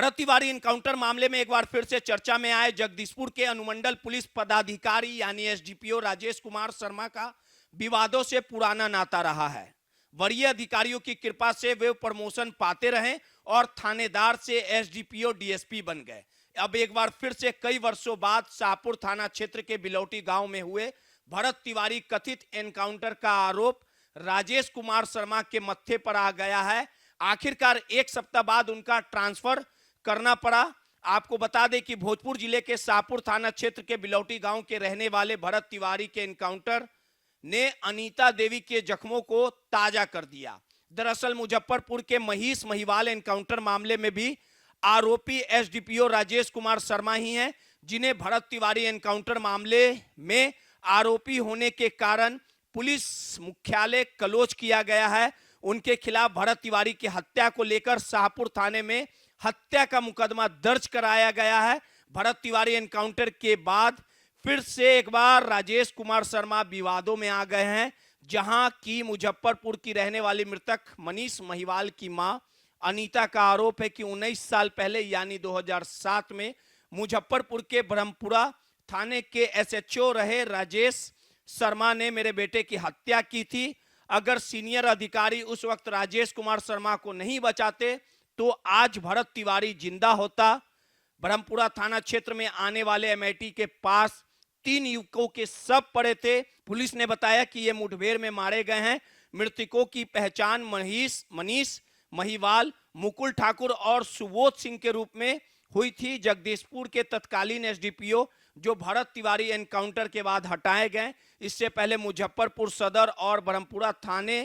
Bharat Tiwari encounter मामले में एक बार फिर से चर्चा में आए जगदीशपुर के अनुमंडल पुलिस पदाधिकारी यानी एसडीपीओ राजेश कुमार शर्मा का विवादों से पुराना नाता रहा है। वरीय अधिकारियों की कृपा से वे प्रमोशन पाते रहे और थानेदार से एसडीपीओ डीएसपी बन गए। अब एक बार फिर से कई वर्षों बाद शाहपुर थाना क्षेत्र के बिलौटी गांव में हुए भरत तिवारी कथित एनकाउंटर का आरोप राजेश कुमार शर्मा के मत्थे पर आ गया है। आखिरकार एक सप्ताह बाद उनका ट्रांसफर करना पड़ा। आपको बता दें कि भोजपुर जिले के शाहपुर थाना क्षेत्र के बिलौटी गांव के रहने वाले भरत तिवारी के एनकाउंटर ने अनीता देवी के जख्मों को ताजा कर दिया। दरअसल मुजफ्फरपुर के महीस महिवाल एनकाउंटर मामले में भी आरोपी एसडीपीओ राजेश कुमार शर्मा ही हैं, जिन्हें भरत तिवारी एनकाउंटर मामले में आरोपी होने के कारण पुलिस मुख्यालय क्लोज किया गया है। उनके खिलाफ भरत तिवारी की हत्या को लेकर शाहपुर थाने में हत्या का मुकदमा दर्ज कराया गया है। भरत तिवारी एनकाउंटर के बाद फिर से एक बार राजेश कुमार शर्मा विवादों में आ गए हैं, जहां की मुजफ्फरपुर की रहने वाली मृतक मनीष महिवाल की मां अनीता का आरोप है कि 19 साल पहले यानी 2007 में मुजफ्फरपुर के ब्रह्मपुरा थाने के एसएचओ रहे राजेश शर्मा ने मेरे बेटे की हत्या की थी। अगर सीनियर अधिकारी उस वक्त राजेश कुमार शर्मा को नहीं बचाते तो आज भरत तिवारी जिंदा होता। ब्रह्मपुरा थाना क्षेत्र में आने वाले एमआईटी के पास 3 युवकों के शव पड़े थे। पुलिस ने बताया कि ये मुठभेड़ में मारे गए हैं। मृतकों की पहचान मनीष महिवाल, मुकुल ठाकुर और सुबोध सिंह के रूप में हुई थी। जगदीशपुर के तत्कालीन एसडीपीओ जो भरत तिवारी एनकाउंटर के बाद हटाए गए, इससे पहले मुजफ्फरपुर सदर और ब्रह्मपुरा थाने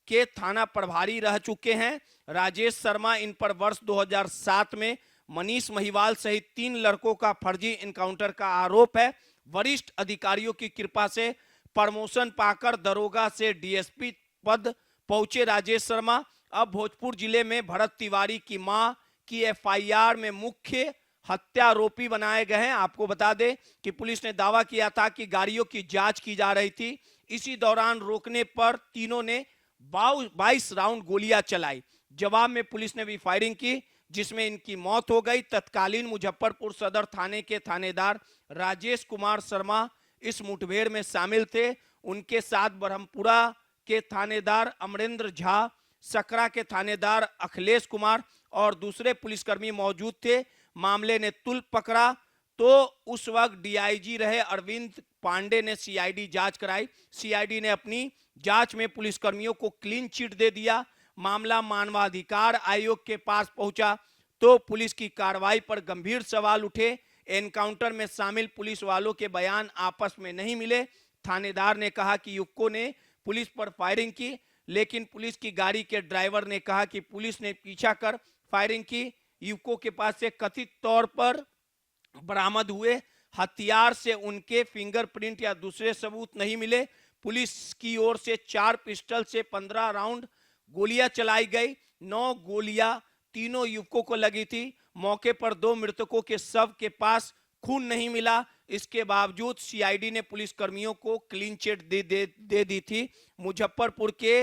के थाना प्रभारी रह चुके हैं। राजेश शर्मा इन पर वर्ष 2007 में मनीष महिवाल सहित 3 लड़कों का फर्जी एनकाउंटर का आरोप है। वरिष्ठ अधिकारियों की कृपा से प्रमोशन पाकर दरोगा से डीएसपी पद पहुंचे राजेश शर्मा अब भोजपुर जिले में भरत तिवारी की मां की एफआईआर में मुख्य हत्यारोपी बनाए गए हैं। आपको बता दें कि पुलिस ने दावा किया था कि गाड़ियों की जांच की जा रही थी। इसी दौरान रोकने पर तीनों ने 22 राउंड गोलियां चलाई। जवाब में पुलिस ने भी फायरिंग की, जिसमें इनकी मौत हो गई। तत्कालीन मुजफ्फरपुर सदर थाने के थानेदार राजेश कुमार शर्मा इस मुठभेड़ में शामिल थे। उनके साथ ब्रह्मपुरा के थानेदार अमरेंद्र झा, सकरा के थानेदार अखिलेश कुमार और दूसरे पुलिसकर्मी मौजूद थे। मामले ने तुल पकड़ा तो उस वक्त डीआईजी रहे अरविंद पांडे ने सीआईडी जांच कराई। सीआईडी ने अपनी जांच में पुलिसकर्मियों को क्लीन चिट दे दिया। मामला मानवाधिकार आयोग के पास पहुंचा तो पुलिस की कार्रवाई पर गंभीर सवाल उठे। एनकाउंटर में शामिल पुलिस वालों के बयान आपस में नहीं मिले। थानेदार ने कहा कि युवकों ने पुलिस पर फायरिंग की, लेकिन पुलिस की गाड़ी के ड्राइवर ने कहा कि पुलिस ने पीछा कर फायरिंग की। युवकों के पास से कथित तौर पर बरामद हुए हथियार से उनके फिंगरप्रिंट या दूसरे सबूत नहीं मिले। पुलिस की ओर से 4 पिस्टल से 15 राउंड गोलियां चलाई गई। 9 गोलियां तीनों युवकों को लगी थी। मौके पर 2 मृतकों के शव के पास खून नहीं मिला। इसके बावजूद सीआईडी ने पुलिसकर्मियों को क्लीन चिट दे दी थी। मुजफ्फरपुर के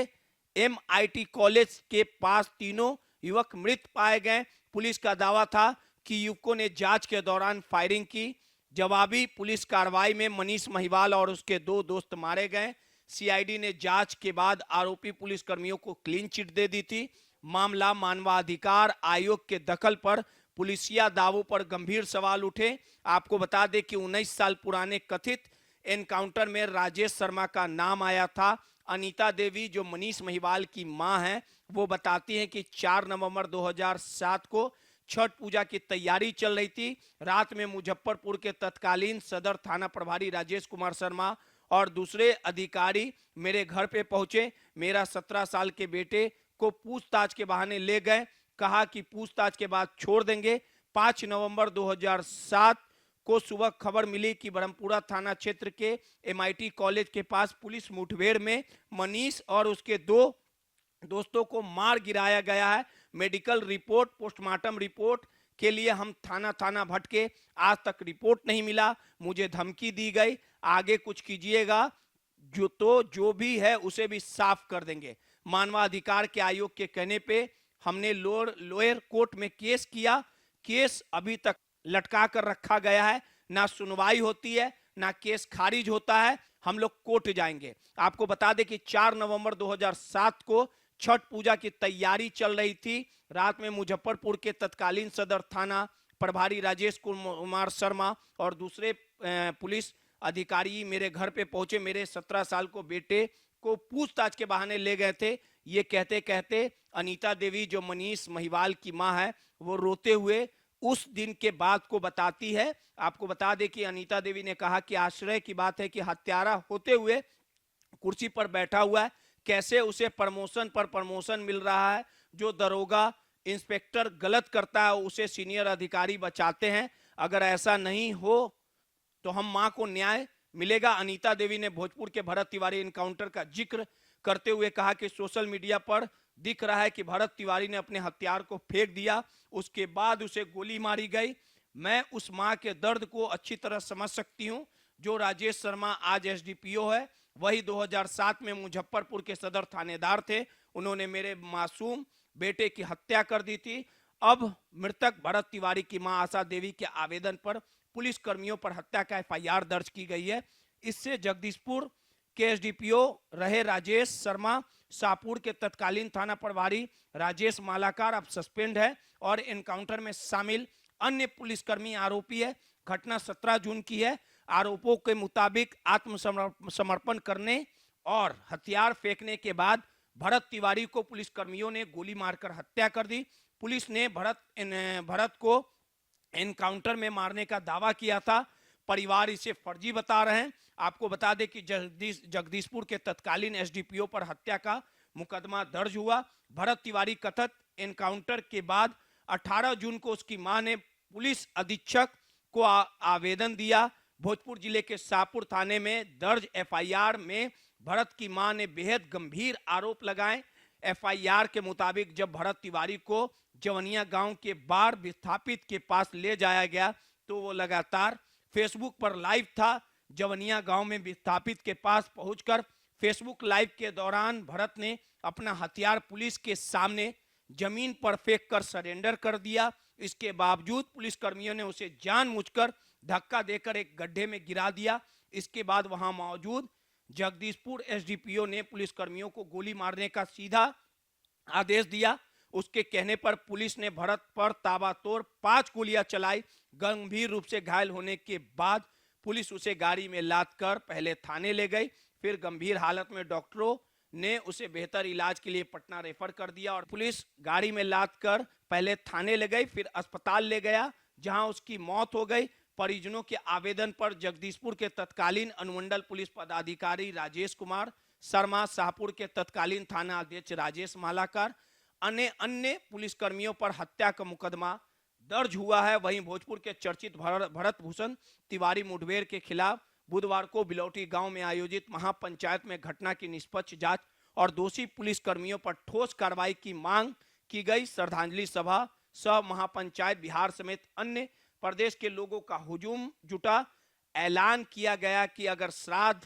एमआईटी कॉलेज के पास तीनों युवक मृत पाए गए। पुलिस का दावा था कि युवकों ने जांच के दौरान फायरिंग की। जवाबी पुलिस कार्रवाई में मनीष महिवाल और उसके 2 दोस्त मारे गए। सीआईडी ने जांच के बाद आरोपी पुलिसकर्मियों को क्लीन चिट दे दी थी। मामला मानवाधिकार आयोग के दखल पर पुलिसिया दावों पर गंभीर सवाल उठे। आपको बता दें कि 19 साल पुराने कथित एनकाउंटर में राजेश शर्मा का नाम आया था। अनीता देवी जो मनीष महिवाल की मां हैं, वो बताती हैं कि 4 नवंबर 2007 को छठ पूजा की तैयारी चल रही थी। रात में मुजफ्फरपुर के तत्कालीन सदर थाना प्रभारी राजेश कुमार शर्मा और दूसरे अधिकारी मेरे घर पे पहुंचे। मेरा 17 साल के बेटे को पूछताछ के बहाने ले गए। कहा कि पूछताछ के बाद छोड़ देंगे। 5 नवंबर 2007 को सुबह खबर मिली कि ब्रह्मपुरा थाना क्षेत्र के एमआईटी कॉलेज के पास पुलिस मुठभेड़ में मनीष और उसके 2 दोस्तों को मार गिराया गया है। मेडिकल रिपोर्ट, पोस्टमार्टम रिपोर्ट के लिए हम थाना भटके, आज तक रिपोर्ट नहीं मिला। मुझे धमकी दी गई, आगे कुछ कीजिएगा जो भी है उसे भी साफ कर देंगे। मानवाधिकार के आयोग के कहने पे हमने लोअर कोर्ट में केस किया केस अभी तक लटका कर रखा गया है, ना सुनवाई होती है, ना केस खारिज होता है। हम लोग कोर्ट जाएंगे। आपको बता दें कि 4 नवंबर 2007 को छठ पूजा की तैयारी चल रही थी। रात में मुजफ्फरपुर के तत्कालीन सदर थाना प्रभारी राजेश कुमार शर्मा और दूसरे पुलिस अधिकारी मेरे घर पे पहुंचे। मेरे 17 साल को बेटे को पूछताछ के बहाने ले गए थे। ये कहते कहते अनीता देवी, जो मनीष महिवाल की मां है, वो रोते हुए उस दिन के बाद को बताती है। आपको बता दें कि अनीता देवी ने कहा कि आश्चर्य की बात है कि हत्यारा होते हुए कुर्सी पर बैठा हुआ है, कैसे उसे प्रमोशन पर प्रमोशन मिल रहा है। जो दरोगा इंस्पेक्टर गलत करता है उसे सीनियर अधिकारी बचाते हैं। अगर ऐसा नहीं हो तो हम मां को न्याय मिलेगा। अनीता देवी ने भोजपुर के भरत तिवारी एनकाउंटर का जिक्र करते हुए कहा कि सोशल मीडिया पर दिख रहा है कि भरत तिवारी ने अपने हथियार को फेंक दिया, उसके बाद उसे गोली मारी गई। मैं उस मां के दर्द को अच्छी तरह समझ सकती हूं। जो राजेश शर्मा आज एसडीपीओ है, वही 2007 में मुजफ्फरपुर के सदर थानेदार थे। उन्होंने मेरे मासूम बेटे की हत्या कर दी थी। अब मृतक भरत तिवारी की मां आशा देवी के आवेदन पर पुलिस कर्मियों पर हत्या का एफआईआर दर्ज की गई है। इससे जगदीशपुर के एसडीपीओ रहे राजेश शर्मा, शाहपुर के तत्कालीन थाना प्रभारी राजेश मालाकार अब सस्पेंड है और एनकाउंटर में शामिल अन्य पुलिसकर्मी आरोपी है। घटना 17 जून की है। आरोपों के मुताबिक आत्मसमर्पण करने और हथियार फेंकने के बाद भरत तिवारी को पुलिसकर्मियों ने गोली मारकर हत्या कर दी। पुलिस ने भरत को एनकाउंटर में मारने का दावा किया था। परिवार इसे फर्जी बता रहे हैं। आपको बता दें कि जगदीशपुर के तत्कालीन एसडीपीओ पर हत्या का मुकदमा दर्ज हुआ। भरत तिवारी कथित एनकाउंटर के बाद 18 जून को उसकी मां ने पुलिस अधीक्षक को आवेदन दिया। भोजपुर जिले के शाहपुर थाने में दर्ज एफआईआर में भरत की मां ने बेहद गंभीर आरोप लगाए। एफआईआर के मुताबिक जब भरत तिवारी को जवनिया गांव के बार विस्थापित के पास ले जाया गया तो वो लगातार फेसबुक पर लाइव था। जवनिया गांव में विस्थापित के पास पहुंचकर फेसबुक लाइव के दौरान भरत ने अपना हथियार पुलिस के सामने जमीन पर फेंककर सरेंडर कर दिया। इसके बावजूद पुलिसकर्मियों ने उसे जानबूझकर धक्का देकर एक गड्ढे में गिरा दिया। इसके बाद वहां मौजूद जगदीशपुर एसडीपीओ ने पुलिसकर्मियों को गोली मारने का सीधा आदेश दिया। उसके कहने पर पुलिस ने भरत पर ताबड़तोड़ 5 गोलियां चलाई। गंभीर रूप से घायल होने के बाद पुलिस उसे गाड़ी में लादकर पहले थाने ले गई, फिर गंभीर हालत में डॉक्टरों ने उसे बेहतर इलाज के लिए पटना रेफर कर दिया और पुलिस गाड़ी में लादकर पहले थाने ले गई, फिर अस्पताल ले गया जहां उसकी मौत हो गई। परिजनों के आवेदन पर जगदीशपुर के तत्कालीन अनुमंडल पुलिस पदाधिकारी राजेश कुमार शर्मा, शाहपुर के तत्कालीन थाना अध्यक्ष राजेश मालाकर, अन्य पुलिसकर्मियों पर हत्या का मुकदमा दर्ज हुआ है। वहीं भोजपुर के चर्चित भरत भूषण तिवारी मुठभेड़ के खिलाफ बुधवार को बिलौटी गांव में आयोजित महापंचायत में घटना की निष्पक्ष जांच और दोषी पुलिसकर्मियों पर ठोस कार्रवाई की मांग की गई। श्रद्धांजलि सभा सह महापंचायत बिहार समेत अन्य प्रदेश के लोगों का हुजूम जुटा। ऐलान किया गया कि अगर श्राद्ध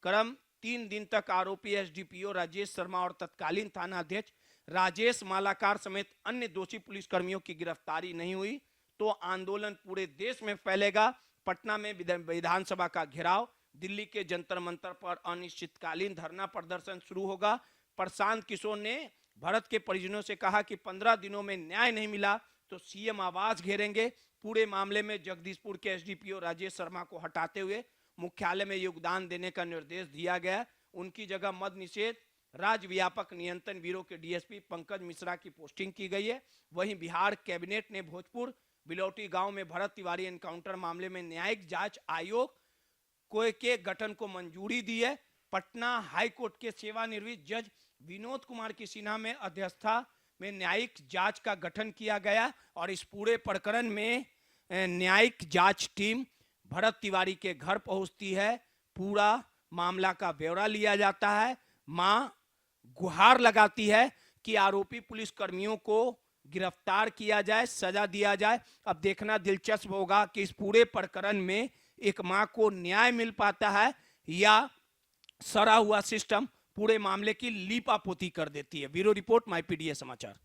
कर्म 3 दिन तक आरोपी एसडीपीओ राजेश शर्मा और तत्कालीन थाना अध्यक्ष राजेश मालाकार समेत अन्य दोषी पुलिसकर्मियों की गिरफ्तारी नहीं हुई तो आंदोलन पूरे देश में फैलेगा। पटना में विधानसभा का घेराव, दिल्ली के जंतर मंतर पर अनिश्चितकालीन धरना प्रदर्शन शुरू होगा। प्रशांत किशोर ने भरत के परिजनों से कहा कि 15 दिनों में न्याय नहीं मिला तो सीएम आवास घेरेंगे। पूरे मामले में जगदीशपुर के एसडीपीओ राजेश शर्मा को हटाते हुए मुख्यालय में योगदान देने का निर्देश दिया गया। उनकी जगह मद निषेध राज्य व्यापक नियंत्रण ब्यूरो के डीएसपी पंकज मिश्रा की पोस्टिंग की गई है। वहीं बिहार कैबिनेट ने भोजपुर बिलौटी गांव में भरत तिवारी एनकाउंटर मामले में न्यायिक जांच आयोग के गठन को मंजूरी दी है। पटना हाईकोर्ट के सेवानिवृत्त जज विनोद कुमार की सिन्हा में अध्यक्षता में न्यायिक जांच का गठन किया गया और इस पूरे प्रकरण में न्यायिक जांच टीम भरत तिवारी के घर पहुंचती है। पूरा मामला का ब्यौरा लिया जाता है। मां गुहार लगाती है कि आरोपी पुलिसकर्मियों को गिरफ्तार किया जाए, सजा दिया जाए। अब देखना दिलचस्प होगा कि इस पूरे प्रकरण में एक मां को न्याय मिल पाता है या सड़ा हुआ सिस्टम पूरे मामले की लीपापोती कर देती है। ब्यूरो रिपोर्ट, माई पीडीए समाचार।